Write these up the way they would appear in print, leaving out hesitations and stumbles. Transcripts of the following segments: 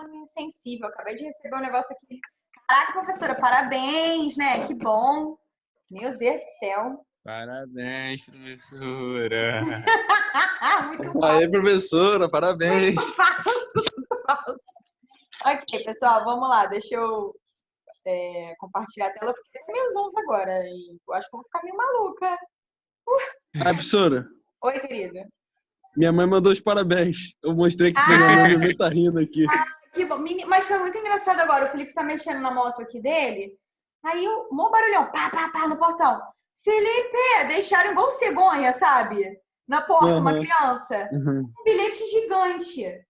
ficando insensível. Acabei de receber um negócio aqui. Caraca, professora, parabéns, né? Que bom. Meu Deus do céu. Parabéns, professora. Muito falso. Aê, professora, parabéns. Muito falso. Ok, pessoal, vamos lá. Deixa eu compartilhar a tela. Eu fiquei meio zonza agora. E eu acho que eu vou ficar meio maluca. Professora, Oi, querida. minha mãe mandou os parabéns. Eu mostrei que minha mãe tá rindo aqui. Que bom. Mas foi muito engraçado agora. O Felipe tá mexendo na moto aqui dele. Aí, mó barulhão. Pá, pá, pá, no portão. Felipe, deixaram igual cegonha, sabe? Na porta, uma criança. Um bilhete gigante.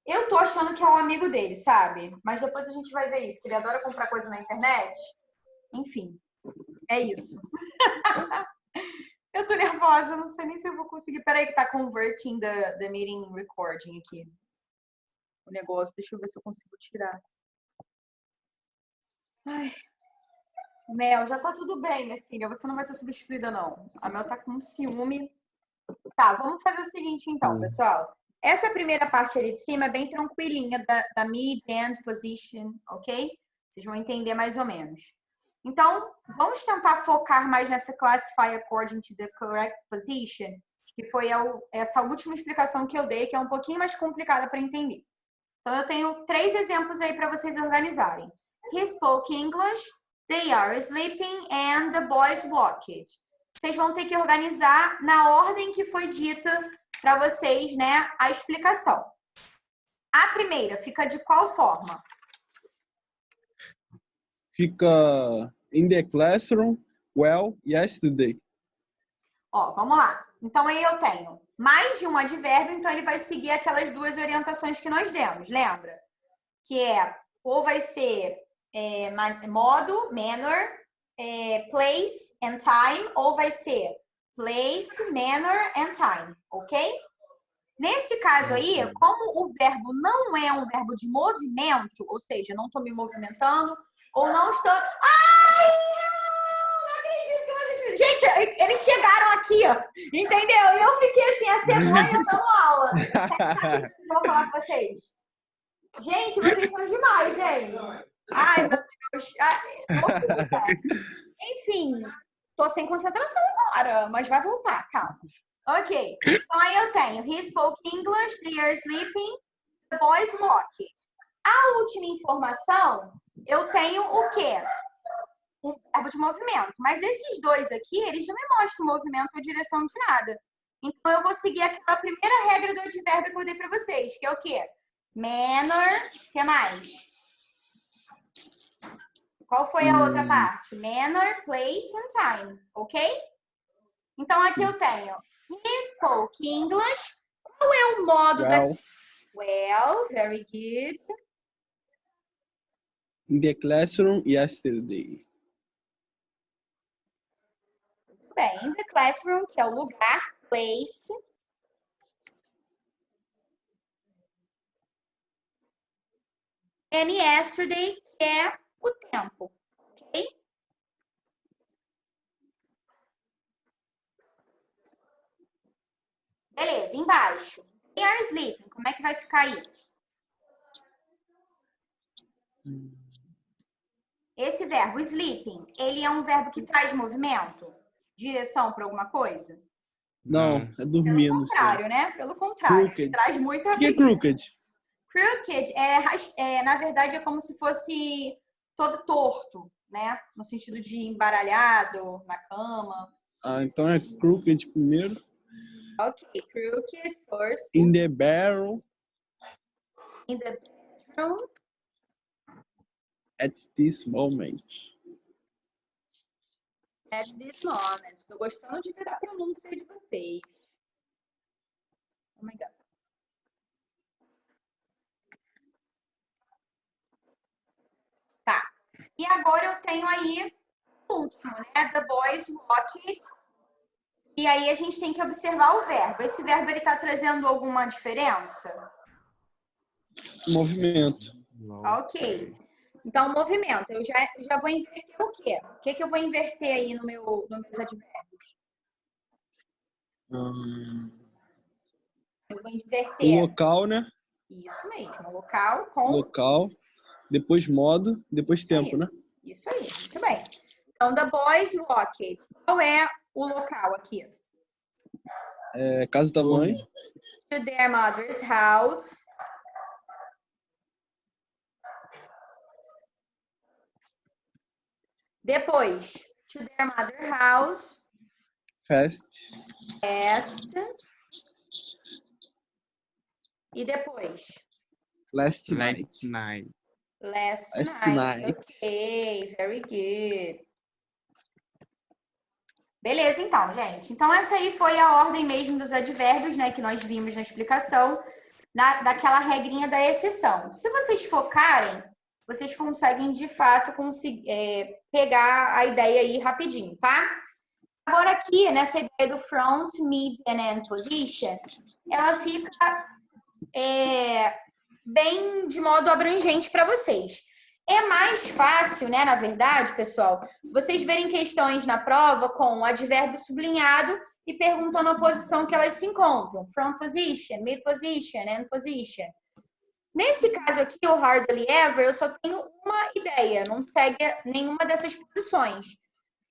Eu tô achando que é um amigo dele, sabe? Mas depois a gente vai ver isso. Ele adora comprar coisa na internet. Enfim, é isso. Eu tô nervosa, não sei nem se eu vou conseguir. Peraí que tá converting the meeting recording aqui. O negócio, deixa eu ver se eu consigo tirar. Ai. Mel, já tá tudo bem, minha filha. Você não vai ser substituída, não. A Mel tá com ciúme. Tá, vamos fazer o seguinte, então, pessoal. Essa primeira parte ali de cima é bem tranquilinha, da mid, end, position, ok? Vocês vão entender mais ou menos. Então, vamos tentar focar mais nessa classify according to the correct position, que foi essa última explicação que eu dei, que é um pouquinho mais complicada para entender. Então, eu tenho 3 exemplos aí para vocês organizarem. He spoke English, they are sleeping, and the boys walked. Vocês vão ter que organizar na ordem que foi dita para vocês, né, a explicação. A primeira fica de qual forma? Fica in the classroom, well, yesterday. Ó, vamos lá. Então, aí eu tenho mais de um advérbio, então ele vai seguir aquelas 2 orientações que nós demos, lembra? Que é, ou vai ser modo, manner, place and time, ou vai ser place, manner and time, ok? Nesse caso aí, como o verbo não é um verbo de movimento, ou seja, não estou me movimentando, ou não estou... Ai, não acredito que vocês... Gente, eles chegaram aqui, ó, entendeu? E eu fiquei assim, a cegonha dando aula. Vou falar com vocês. Gente, vocês são demais, hein? Ai, meu Deus. Enfim, tô sem concentração agora, mas vai voltar, calma. Ok. Então, aí eu tenho he spoke English, they are sleeping, the boys walked. A última informação, eu tenho o quê? Um verbo de movimento. Mas esses 2 aqui, eles não me mostram movimento ou direção de nada. Então, eu vou seguir aquela primeira regra do advérbio que eu dei para vocês, que é o quê? Manner, o que mais? Qual foi a outra parte? Manner, place and time, ok? Então, aqui eu tenho he spoke English. Qual é o modo Well, Well, very good. in the classroom, yesterday. Bem, in the classroom, que é o lugar, place. And yesterday, que é o tempo, ok? Beleza, embaixo. They are sleeping. Como é que vai ficar aí? Esse verbo, sleeping, ele é um verbo que traz movimento? Direção para alguma coisa? Não, é dormindo. Pelo contrário, né? Pelo contrário. Crooked. Traz muita O que é preguiça. crooked? Crooked, na verdade, é como se fosse todo torto, né? No sentido de embaralhado, na cama. Ah, então é crooked primeiro. Ok, crooked first. In the barrel. In the bedroom. At this moment. At this moment. Estou gostando de ver a pronúncia de vocês. Oh my God. Tá. E agora eu tenho aí o último, né? The boys walked. E aí a gente tem que observar o verbo. Esse verbo, ele tá trazendo alguma diferença? Movimento. Ok. Então, movimento. Eu já vou inverter o quê? O que eu vou inverter aí nos meus advérbios? Eu vou inverter. O local, né? Isso mesmo, local com... Local, depois modo, depois Isso tempo, aí. né? Isso aí, muito bem. Então, the boys walked. Qual é o local aqui? Casa da mãe. To their mother's house. Depois, to their mother's house. Fast. E depois? Last night. Last night. Last Last night. night. Ok, very good. Beleza, então, gente. Então, essa aí foi a ordem mesmo dos advérbios, né, que nós vimos na explicação, daquela regrinha da exceção. Se vocês focarem, vocês conseguem, de fato, pegar a ideia aí rapidinho, tá? Agora, aqui, nessa ideia do front, mid and end position, ela fica bem de modo abrangente para vocês. É mais fácil, né, na verdade, pessoal, vocês verem questões na prova com o advérbio sublinhado e perguntando a posição que elas se encontram. Front position, mid position, end position. Nesse caso aqui, o hardly ever, eu só tenho uma ideia, não segue nenhuma dessas posições.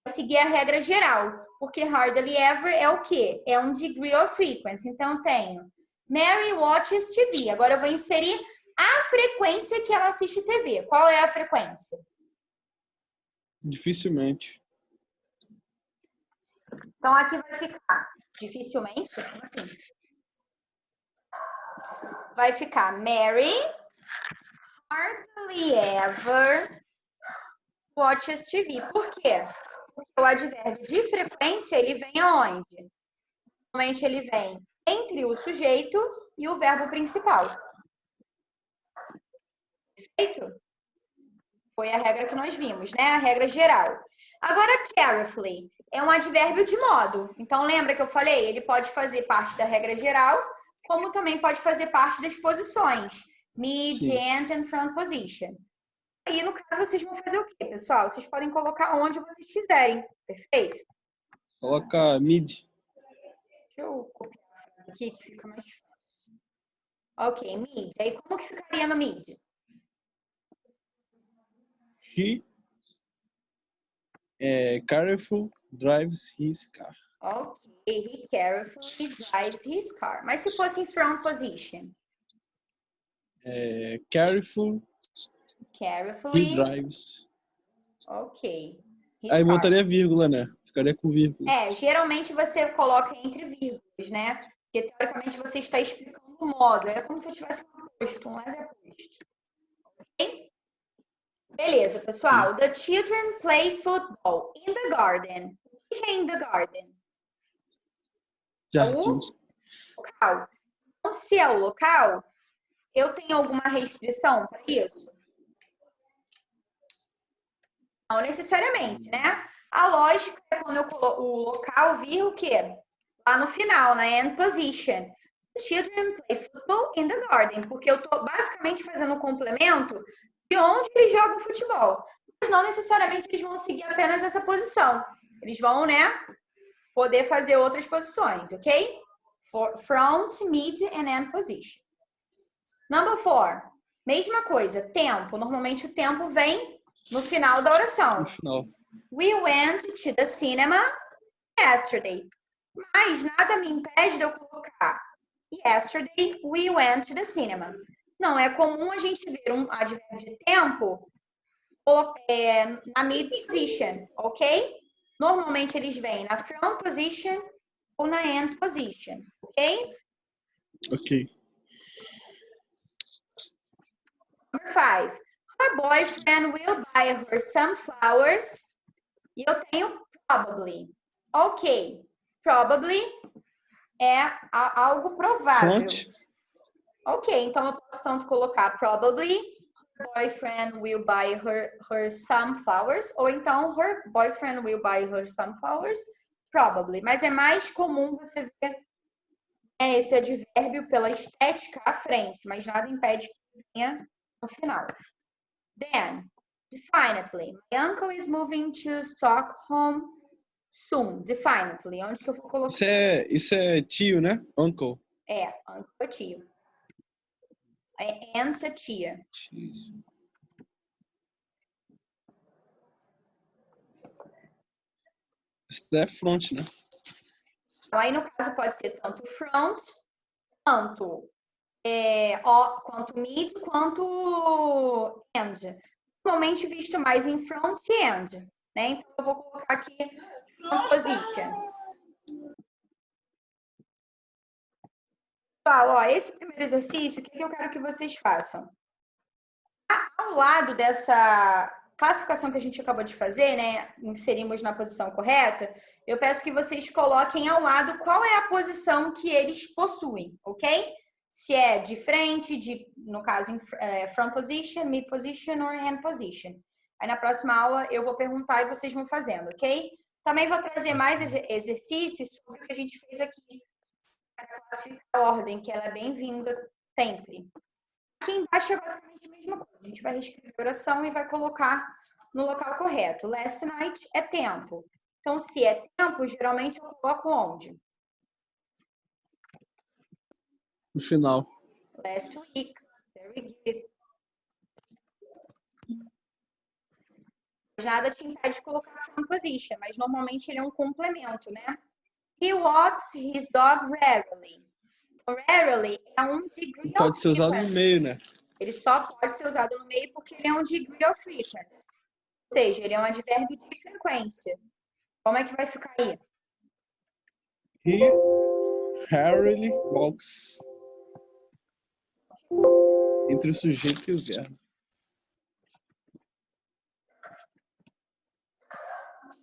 Vai seguir a regra geral, porque hardly ever é o quê? É um degree of frequency. Então, eu tenho Mary watches TV. Agora, eu vou inserir a frequência que ela assiste TV. Qual é a frequência? Dificilmente. Então, aqui vai ficar dificilmente. Como assim? Vai ficar Mary hardly ever watches TV. Por quê? Porque o advérbio de frequência, ele vem aonde? Normalmente, ele vem entre o sujeito e o verbo principal. Perfeito? Foi a regra que nós vimos, né? A regra geral. Agora, carefully é um advérbio de modo. Então, lembra que eu falei? Ele pode fazer parte da regra geral, como também pode fazer parte das posições. Mid, end and front position. Aí, no caso, vocês vão fazer o quê, pessoal? Vocês podem colocar onde vocês quiserem. Perfeito? Coloca mid. Deixa eu copiar aqui que fica mais fácil. Ok, mid. Aí, como que ficaria no mid? He careful drives his car. Ok, he carefully drives his car. Mas se fosse em front position? Careful Carefully. he drives. Ok. His Aí car. botaria vírgula, né? Ficaria com vírgula. Geralmente você coloca entre vírgulas, né? Porque teoricamente você está explicando o modo. É como se eu tivesse um aposto, um leve aposto. Ok? Beleza, pessoal. The children play football in the garden. O que é in the garden? Jardim. O local. Então, se é o local, eu tenho alguma restrição para isso? Não necessariamente, né? A lógica é quando eu coloco o local vir o quê? Lá no final, na end position. The children play football in the garden. Porque eu estou basicamente fazendo um complemento de onde eles jogam futebol. Mas não necessariamente eles vão seguir apenas essa posição. Eles vão, né, poder fazer outras posições, ok? Front, mid and end position. Number 4. Mesma coisa, tempo. Normalmente o tempo vem no final da oração. No final. We went to the cinema yesterday. Mas nada me impede de eu colocar yesterday we went to the cinema. Não é comum a gente ver um advérbio de tempo na mid position, ok? Normalmente eles vêm na front position ou na end position, ok? Ok. Number 5. Her boyfriend will buy her some flowers. E eu tenho probably. Ok. Probably é algo provável. Fonte. Ok, então eu posso tanto colocar probably her boyfriend will buy her some flowers, ou então her boyfriend will buy her some flowers, probably. Mas é mais comum você ver esse advérbio pela estética à frente, mas nada impede que venha no final. Then, definitely, my uncle is moving to Stockholm soon. Definitely, onde que eu vou colocar? Isso é tio, né? Uncle. Uncle é tio. And a tia. Isso. Isso daí é front, né? Então, aí, no caso, pode ser tanto front, quanto mid, quanto end. Normalmente visto mais em front e end, né? Então, eu vou colocar aqui front position. Pessoal, ó, esse primeiro exercício, o que eu quero que vocês façam? Ao lado dessa classificação que a gente acabou de fazer, né? Inserimos na posição correta. Eu peço que vocês coloquem ao lado qual é a posição que eles possuem, ok? Se é de frente, no caso, front position, mid position ou hand position. Aí na próxima aula eu vou perguntar e vocês vão fazendo, ok? Também vou trazer mais exercícios sobre o que a gente fez aqui. Para classificar a ordem, que ela é bem-vinda sempre. Aqui embaixo é basicamente a mesma coisa. A gente vai reescrever a oração e vai colocar no local correto. Last night é tempo. Então, se é tempo, geralmente eu coloco onde? No final. Last week. Very good. Nada te impede de colocar from position, mas normalmente ele é um complemento, né? He walks his dog rarely. Então, rarely é um degree Pode of ser usado no frequency. meio, né? Ele só pode ser usado no meio porque ele é um degree of frequency. Ou seja, ele é um advérbio de frequência. Como é que vai ficar aí? He rarely walks. Entre o sujeito e o verbo.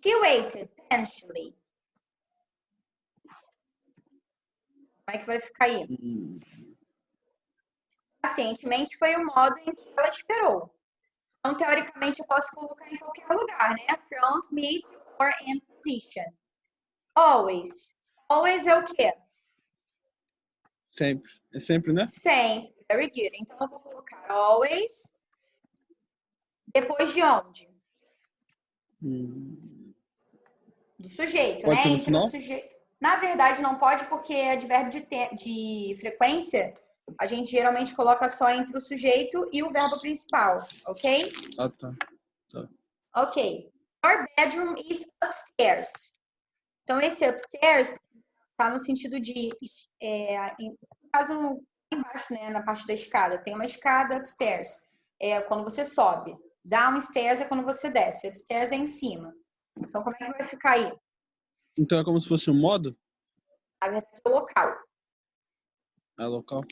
She waited patiently. Como é que vai ficar aí? Pacientemente foi o modo em que ela esperou. Então, teoricamente, eu posso colocar em qualquer lugar, né? Front, mid or in position. Always. Always é o quê? Sempre. É sempre, né? Sempre. Very good. Então, eu vou colocar always. Depois de onde? Do sujeito, Pode né? ser no Entre final? o sujeito. Na verdade, não pode, porque advérbio de frequência, a gente geralmente coloca só entre o sujeito e o verbo principal, ok? Ah, tá. Ok. Our bedroom is upstairs. Então, esse upstairs tá no sentido de, no caso, embaixo, né? Na parte da escada. Tem uma escada upstairs. É quando você sobe. Downstairs é quando você desce. Upstairs é em cima. Então, como é que vai ficar aí? Então é como se fosse um modo? Na verdade, é o local. É local.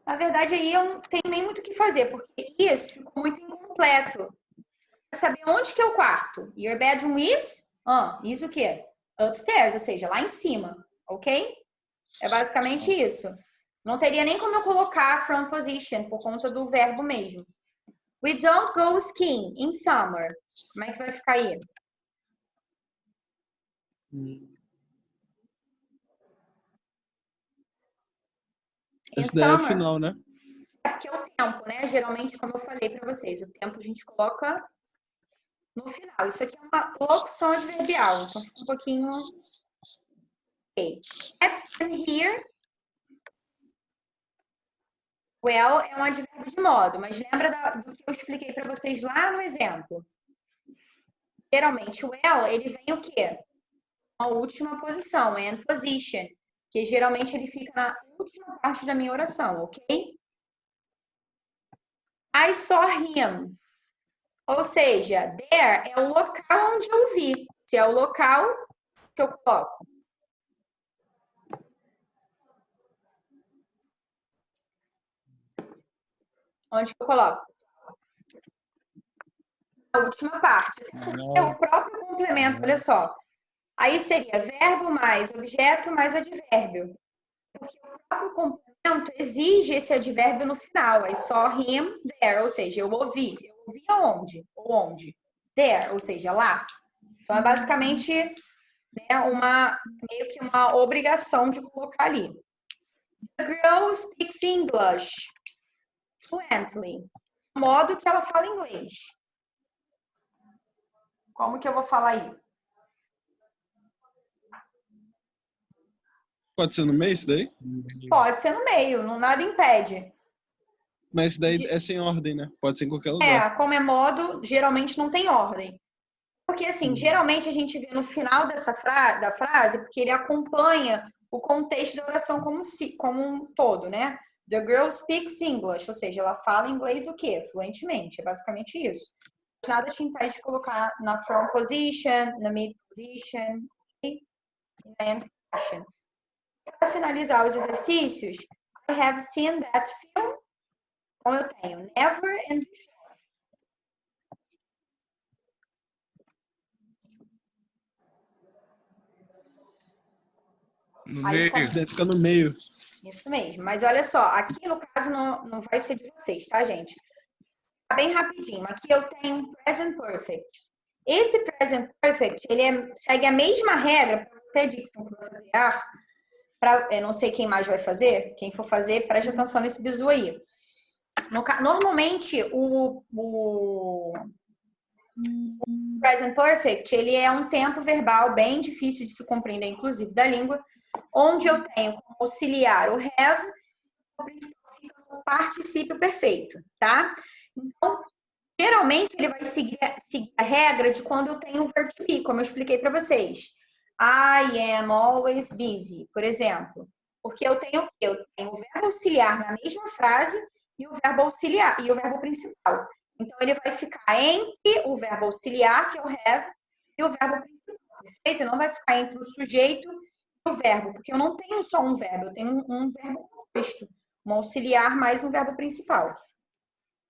Na verdade, aí eu não tenho nem muito o que fazer, porque isso ficou muito incompleto. Eu quero saber onde que é o quarto. Your bedroom is? Isso o quê? Upstairs, ou seja, lá em cima, ok? É basicamente isso. Não teria nem como eu colocar front position, por conta do verbo mesmo. We don't go skiing in summer. Como é que vai ficar aí? Esse daí é final, né? É porque é o tempo, né? Geralmente, como eu falei para vocês, o tempo a gente coloca no final. Isso aqui é uma locução adverbial, então fica um pouquinho... Ok. Let's stand here. Well é um advérbio de modo, mas lembra do que eu expliquei para vocês lá no exemplo? Geralmente, o well, ele vem o quê? A última posição, end position, que geralmente ele fica na última parte da minha oração, ok? I saw him. Ou seja, there é o local onde eu vi. Se é o local que eu coloco. Onde que eu coloco? A última parte. É o próprio complemento, olha só. Aí seria verbo mais objeto mais advérbio. Porque o próprio complemento exige esse advérbio no final. Aí só him, there, ou seja, eu ouvi. Eu ouvi aonde? Ou onde? There, ou seja, lá. Então é basicamente, né, meio que uma obrigação de colocar ali. The girl speaks English fluently. O modo que ela fala inglês. Como que eu vou falar aí? Pode ser no meio isso daí? Pode ser no meio, não nada impede. Mas isso daí é sem ordem, né? Pode ser em qualquer lugar. Como é modo, geralmente não tem ordem. Porque, assim, geralmente a gente vê no final da frase, porque ele acompanha o contexto da oração como um todo, né? The girl speaks English, ou seja, ela fala inglês o quê? Fluentemente, é basicamente isso. Nada te impede de colocar na front position, na mid position, e na end position. Para finalizar os exercícios, I have seen that film. Então, eu tenho never and before. No Aí meio. tá- Isso daí fica no meio. Isso mesmo. Mas olha só, aqui no caso não vai ser de vocês, tá, gente? Tá bem rapidinho. Aqui eu tenho present perfect. Esse present perfect, ele segue a mesma regra para você, Dixon, que vai fazer. Eu não sei quem mais vai fazer. Quem for fazer, preste atenção nesse bizu aí. Normalmente, o present perfect, ele é um tempo verbal bem difícil de se compreender, inclusive da língua, onde eu tenho como auxiliar o have, o particípio perfeito, tá? Então, geralmente ele vai seguir a regra de quando eu tenho o verbo to be, como eu expliquei para vocês. I am always busy, por exemplo. Porque eu tenho o quê? Eu tenho o verbo auxiliar na mesma frase e o verbo auxiliar e o verbo principal. Então, ele vai ficar entre o verbo auxiliar, que é o have, e o verbo principal, perfeito? Não vai ficar entre o sujeito e o verbo, porque eu não tenho só um verbo, eu tenho um verbo composto, um auxiliar mais um verbo principal.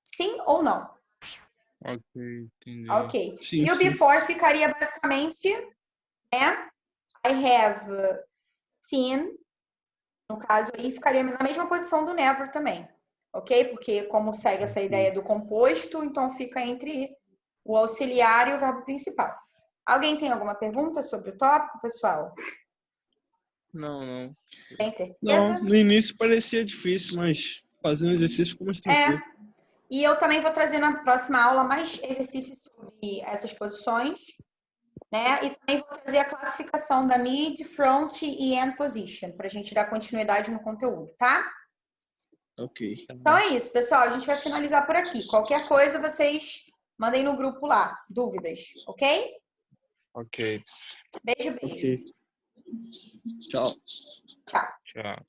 Sim ou não? Ok, entendi. Ok. Sim, E o sim. before ficaria basicamente, né? I have seen. No caso aí, ficaria na mesma posição do never também. Ok? Porque como segue essa ideia do composto, então fica entre o auxiliar e o verbo principal. Alguém tem alguma pergunta sobre o tópico, pessoal? Não. Tem certeza? Não, no início parecia difícil, mas fazendo exercício ficou mais tranquilo. E eu também vou trazer na próxima aula mais exercícios sobre essas posições, né? E também vou trazer a classificação da mid, front e end position, para a gente dar continuidade no conteúdo, tá? Ok. Então é isso, pessoal. A gente vai finalizar por aqui. Qualquer coisa, vocês mandem no grupo lá, dúvidas, ok? Ok. Beijo. Ok. Tchau. Tchau. Tchau.